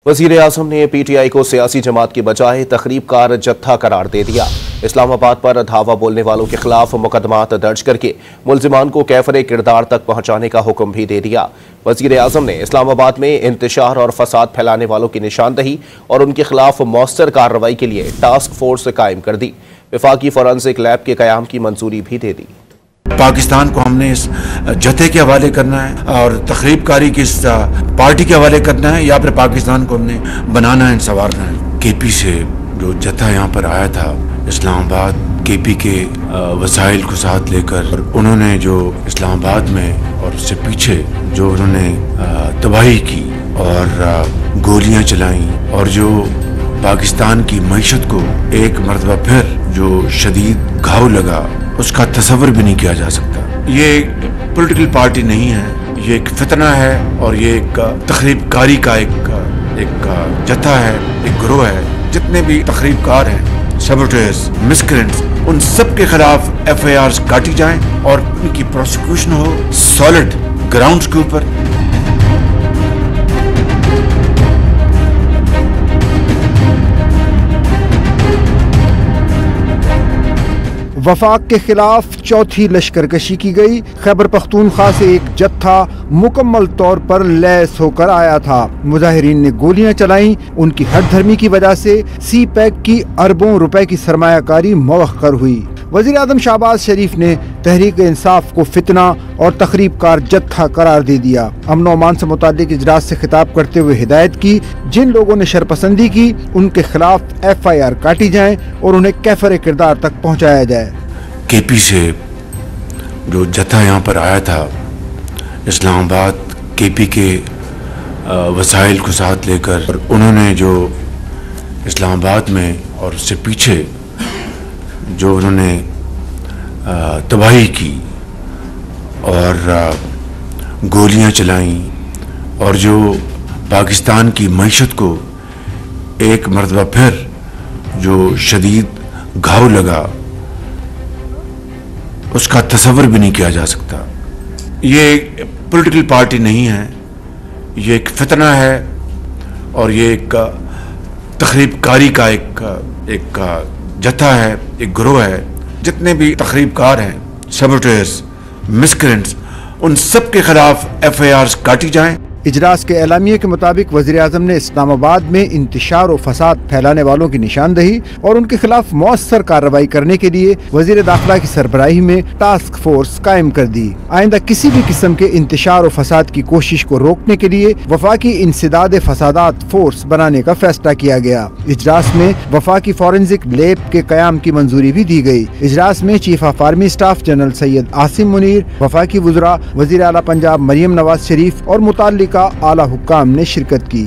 वज़ीर आज़म ने PTI को सियासी जमात की बजाय तखरीबकार जत्था करार दे दिया। इस्लामाबाद पर धावा बोलने वालों के खिलाफ मुकदमात दर्ज करके मुल्जिमान को कैफरे किरदार तक पहुंचाने का हुक्म भी दे दिया। वज़ीर आज़म ने इस्लामाबाद में इंतशार और फसाद फैलाने वालों की निशानदही और उनके खिलाफ मौसर कार्रवाई के लिए टास्क फोर्स कायम कर दी। वफाकी फोरेंसिक लैब के कयाम की मंजूरी भी दे दी। पाकिस्तान को हमने इस जत्थे के हवाले करना है और तखरीबकारी की इस पार्टी के हवाले करना है या फिर पाकिस्तान को हमने बनाना है, संवारना है। केपी से जो जत्था यहाँ पर आया था इस्लामाबाद, केपी के वसाइल को साथ लेकर उन्होंने जो इस्लामाबाद में और उससे पीछे जो उन्होंने तबाही की और गोलियां चलाई और जो पाकिस्तान की मईशत को एक मरतबा फिर जो शदीद घाव लगा, उसका तस्वर भी नहीं किया जा सकता। ये एक पॉलिटिकल पार्टी नहीं है, ये एक फितना है और ये एक तखरीबकारी का एक जत्था है, एक ग्रोह है। जितने भी तखरीबकार हैं, सबोटेर्स, मिसक्रेंट्स, उन सब के खिलाफ FIRs काटी जाएं और उनकी प्रोसिक्यूशन हो सॉलिड ग्राउंड्स के ऊपर। वफाक के खिलाफ चौथी लश्करकशी की गई। खैबर पख्तूनख्वा से एक जत्था मुकम्मल तौर पर लैस होकर आया था। मुजाहिरीन ने गोलियां चलाई। उनकी हठधर्मी की वजह से CPEC की अरबों रुपए की सरमायाकारी मवक्कर हुई। वज़ीर आज़म शहबाज शरीफ ने तहरीक इंसाफ को फितना और तखरीबकार जत्था करार दे दिया। अमन अमान से मुताल्लिक इजलास से खिताब करते हुए हिदायत की, जिन लोगों ने शरपसंदी की उनके खिलाफ FIR काटी जाए और उन्हें कैफरे किरदार तक पहुँचाया जाए। केपी से जो जत्था यहाँ पर आया था इस्लामाबाद, केपी के वसाइल को साथ लेकर उन्होंने जो इस्लामाबाद में और उससे पीछे जो उन्होंने तबाही की और गोलियां चलाई और जो पाकिस्तान की मईशत को एक मरतबा फिर जो शदीद घाव लगा, उसका तस्वर भी नहीं किया जा सकता। ये एक पॉलिटिकल पार्टी नहीं है, ये एक फितना है और ये एक तखरीबकारी का एक जत्था है, एक ग्रोह है। जितने भी तखरीबकार हैं, सबोटेर्स, मिसक्रेंट्स, उन सब के खिलाफ FIRs काटी जाएं। इजलास के एलामिये के मुताबिक वज़ीर आज़म ने इस्लामाबाद में इंतशार और फसाद फैलाने वालों की निशानदही और उनके खिलाफ मौसर कार्रवाई करने के लिए वज़ीर दाखिला की सरबराही में टास्क फोर्स कायम कर दी। आइंदा किसी भी किस्म के इंतशार और फसाद की कोशिश को रोकने के लिए वफाकी इंसदाद फसादात फोर्स बनाने का फैसला किया गया। इजलास में वफाकी फोरेंसिक लैब के कयाम की मंजूरी भी दी गई। इजलास में chief of army staff general Syed Asim Munir, वफाकी वज़रा वज़ीर आला पंजाब मरियम नवाज शरीफ और मुताल्लिका आला हुक्काम ने शिरकत की।